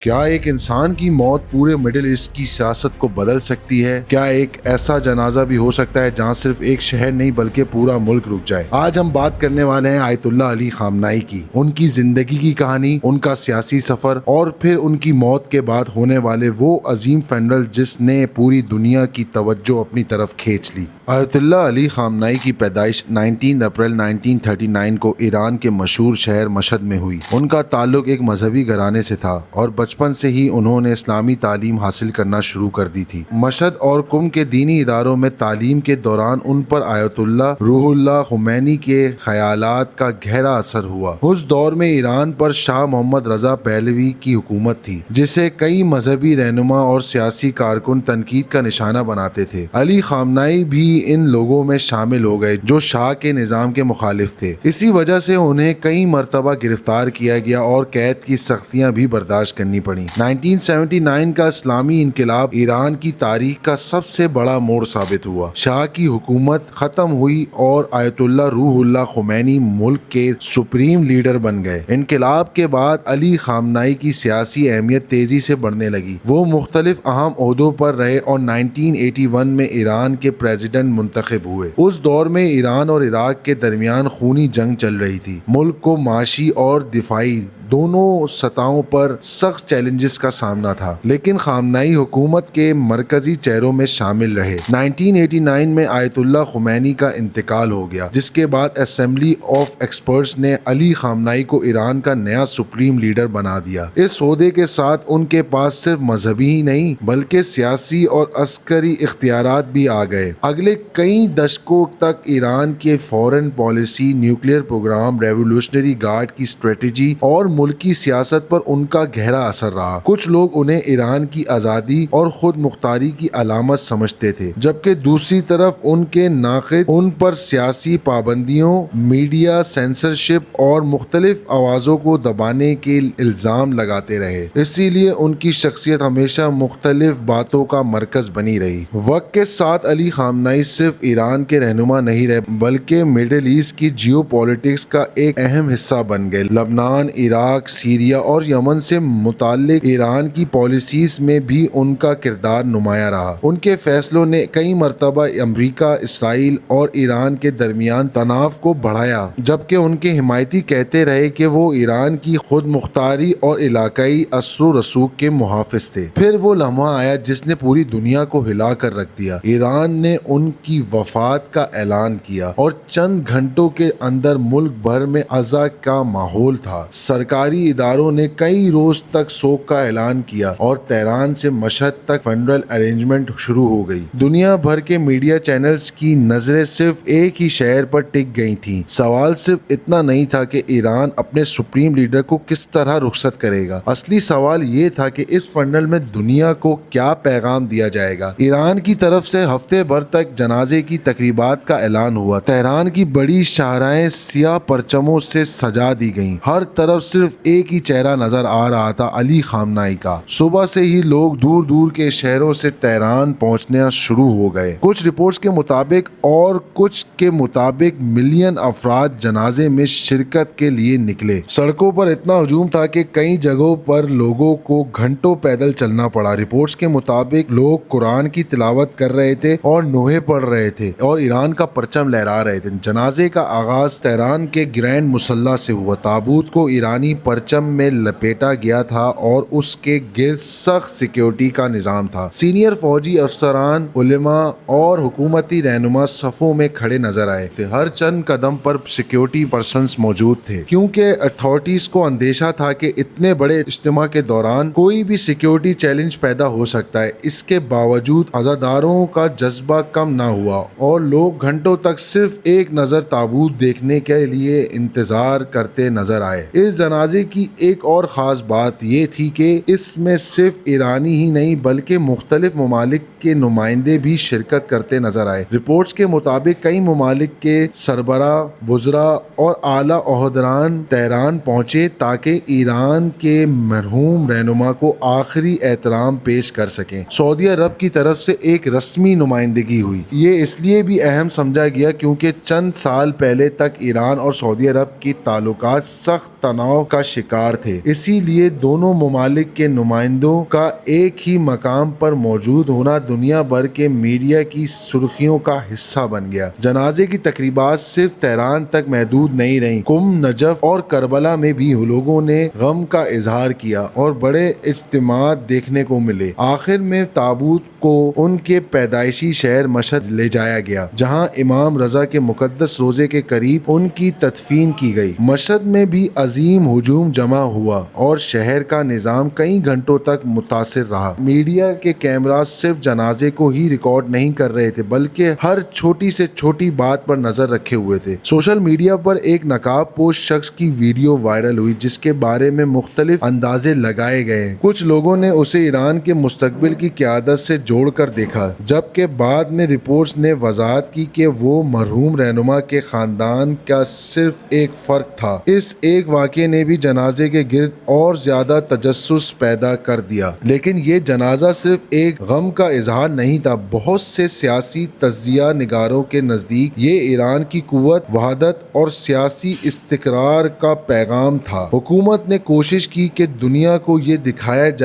کیا ایک انسان کی موت پورے مڈل ایسٹ کی سیاست کو بدل سکتی ہے؟ کیا ایک ایسا جنازہ بھی ہو سکتا ہے جہاں صرف ایک شہر نہیں بلکہ پورا ملک رک جائے؟ آج ہم بات کرنے والے ہیں آیت اللہ علی خامنائی کی، ان کی زندگی کی کہانی، ان کا سیاسی سفر اور پھر ان کی موت کے بعد ہونے والے وہ عظیم فنرل جس نے پوری دنیا کی توجہ اپنی طرف کھینچ لی۔ آیت اللہ علی خامنائی کی پیدائش 19 اپریل 1939 کو ایران کے مشہور شہر مشہد میں ہوئی۔ ان کا تعلق ایک مذہبی گھرانے سے تھا اور بچپن سے ہی انہوں نے اسلامی تعلیم حاصل کرنا شروع کر دی تھی۔ مشہد اور قم کے دینی اداروں میں تعلیم کے دوران ان پر آیت اللہ روح اللہ خمینی کے خیالات کا گہرا اثر ہوا۔ اس دور میں ایران پر شاہ محمد رضا پہلوی کی حکومت تھی، جسے کئی مذہبی رہنما اور سیاسی کارکن تنقید کا نشانہ بناتے تھے۔ علی خامنائی بھی ان لوگوں میں شامل ہو گئے جو شاہ کے نظام کے مخالف تھے۔ اسی وجہ سے انہیں کئی مرتبہ گرفتار کیا گیا اور قید کی سختیاں بھی برداشت کرنی پڑیں۔ 1979 کا اسلامی انقلاب ایران کی تاریخ کا سب سے بڑا موڑ ثابت ہوا۔ شاہ کی حکومت ختم ہوئی اور آیت اللہ روح اللہ خمینی ملک کے سپریم لیڈر بن گئے۔ انقلاب کے بعد علی خامنائی کی سیاسی اہمیت تیزی سے بڑھنے لگی۔ وہ مختلف اہم عہدوں پر رہے اور 1981 میں ایران کے پریزیڈنٹ منتخب ہوئے۔ اس دور میں ایران اور عراق کے درمیان خونی جنگ چل رہی تھی۔ ملک کو معاشی اور دفاعی دونوں سطحوں پر سخت چیلنجز کا سامنا تھا، لیکن خامنائی حکومت کے مرکزی چہروں میں شامل رہے۔ 1989 میں آیت اللہ خمینی کا انتقال ہو گیا، جس کے بعد اسمبلی آف ایکسپرٹس نے علی خامنائی کو ایران کا نیا سپریم لیڈر بنا دیا۔ اس عہدے کے ساتھ ان کے پاس صرف مذہبی ہی نہیں بلکہ سیاسی اور عسکری اختیارات بھی آ گئے۔ اگلے کئی دشکوں تک ایران کے foreign policy, nuclear programme, revolutionary guard کی اسٹریٹجی اور ملکی سیاست پر ان کا گہرا اثر رہا۔ کچھ لوگ انہیں ایران کی آزادی اور خود مختاری کی علامت سمجھتے تھے، جبکہ دوسری طرف ان کے ناقد ان پر سیاسی پابندیوں، میڈیا سینسرشپ اور مختلف آوازوں کو دبانے کے الزام لگاتے رہے۔ اسی لیے ان کی شخصیت ہمیشہ مختلف باتوں کا مرکز بنی رہی۔ وقت کے ساتھ علی خامنائی صرف ایران کے رہنما نہیں رہے بلکہ مڈل ایسٹ کی جیو پالیٹکس کا ایک اہم حصہ بن گئے۔ لبنان، عراق، سیریا اور یمن سے متعلق ایران کی پالیسیز میں بھی ان کا کردار نمایاں رہا۔ ان کے فیصلوں نے کئی مرتبہ امریکہ، اسرائیل اور ایران کے درمیان تناؤ کو بڑھایا، جبکہ ان کے حمایتی کہتے رہے کہ وہ ایران کی خود مختاری اور علاقائی اثر و رسوخ کے محافظ تھے۔ پھر وہ لمحہ آیا جس نے پوری دنیا کو ہلا کر رکھ دیا۔ ایران نے ان کی وفات کا اعلان کیا اور چند گھنٹوں کے اندر ملک بھر میں عزا کا ماحول تھا۔ سرکاری اداروں نے کئی روز تک سوگ کا اعلان کیا اور تہران سے مشہد تک فنرل ارینجمنٹ شروع ہو گئی۔ دنیا بھر کے میڈیا چینلز کی نظریں صرف ایک ہی شہر پر ٹک گئی تھیں۔ سوال صرف اتنا نہیں تھا کہ ایران اپنے سپریم لیڈر کو کس طرح رخصت کرے گا، اصلی سوال یہ تھا کہ اس فنرل میں دنیا کو کیا پیغام دیا جائے گا۔ ایران کی طرف سے ہفتے بھر تک جنازے کی تقریبات کا اعلان ہوا۔ تہران کی بڑی شاہراہیں سیاہ پرچموں سے سجا دی گئیں۔ ہر طرف صرف ایک ہی چہرہ نظر آ رہا تھا، علی خامنائی کا۔ صبح سے ہی لوگ دور دور کے شہروں سے تہران پہنچنا شروع ہو گئے۔ کچھ رپورٹس کے مطابق اور کچھ کے مطابق ملین افراد جنازے میں شرکت کے لیے نکلے۔ سڑکوں پر اتنا ہجوم تھا کہ کئی جگہوں پر لوگوں کو گھنٹوں پیدل چلنا پڑا۔ رپورٹس کے مطابق لوگ قرآن کی تلاوت کر رہے تھے اور نوحے پڑھ رہے تھے اور ایران کا پرچم لہرا رہے تھے۔ جنازے کا آغاز تہران کے گرینڈ مصلی سے ہوا۔ تابوت کو ایرانی پرچم میں لپیٹا گیا تھا اور اس کے گرد سخت سیکیورٹی کا نظام تھا۔ سینئر فوجی افسران، علماء اور حکومتی رہنما صفوں میں کھڑے نظر آئے تھے۔ ہر چند قدم پر سیکیورٹی پرسنز موجود تھے، کیونکہ اتھارٹیز کو اندیشہ تھا کہ اتنے بڑے اجتماع کے دوران کوئی بھی سیکیورٹی چیلنج پیدا ہو سکتا ہے۔ اس کے باوجود عزاداروں کا جذبہ کم نہ ہوا اور لوگ گھنٹوں تک صرف ایک نظر تابوت دیکھنے کے لیے انتظار کرتے نظر آئے۔ اس جنازے کی ایک اور خاص بات یہ تھی کہ اس میں صرف ایرانی ہی نہیں بلکہ مختلف ممالک کے نمائندے بھی شرکت کرتے نظر آئے۔ رپورٹس کے مطابق کئی ممالک کے سربراہ، وزراء اور اعلیٰ عہدیداران تہران پہنچے تاکہ ایران کے مرحوم رہنما کو آخری احترام پیش کر سکیں۔ سعودی عرب کی طرف سے ایک رسمی نمائندگی ہوئی۔ یہ اس لیے بھی اہم سمجھا گیا کیونکہ چند سال پہلے تک ایران اور سعودی عرب کے تعلقات سخت تناؤ کا شکار تھے، اسی لیے دونوں ممالک کے نمائندوں کا ایک ہی مقام پر موجود ہونا دنیا بھر کے میڈیا کی سرخیوں کا حصہ بن گیا۔ جنازے کی تقریبات صرف تہران تک محدود نہیں رہیں، قم، نجف اور کربلا میں بھی لوگوں نے غم کا اظہار کیا اور بڑے اجتماعات دیکھنے کو ملے۔ آخر میں تابوت کو ان کے پیدائشی شہر مشہد لے جایا گیا، جہاں امام رضا کے مقدس روضے کے قریب ان کی تدفین کی گئی۔ مشہد میں بھی عظیم ہجوم جمع ہوا اور شہر کا نظام کئی گھنٹوں تک متاثر رہا۔ میڈیا کے کیمراز صرف جنازے کو ہی ریکارڈ نہیں کر رہے تھے، بلکہ ہر چھوٹی سے چھوٹی بات پر نظر رکھے ہوئے تھے۔ سوشل میڈیا پر ایک نقاب پوش شخص کی ویڈیو وائرل ہوئی جس کے بارے میں مختلف اندازے لگائے گئے۔ کچھ لوگوں نے اسے ایران کے مستقبل کی قیادت سے جوڑ کر دیکھا، جبکہ بعد میں رپورٹس نے وضاحت کی کہ وہ مرحوم رہنما کے خاندان کا صرف ایک فرد تھا۔ اس ایک واقعے نے بھی جنازے کے گرد اور زیادہ تجسس پیدا کر دیا، لیکن یہ جنازہ صرف ایک غم کا اظہار نہیں تھا۔ بہت سے سیاسی تجزیہ نگاروں کے نزدیک یہ ایران کی قوت، وحدت اور سیاسی استقرار کا پیغام تھا۔ حکومت نے کوشش کی کہ دنیا کو یہ دکھایا جائے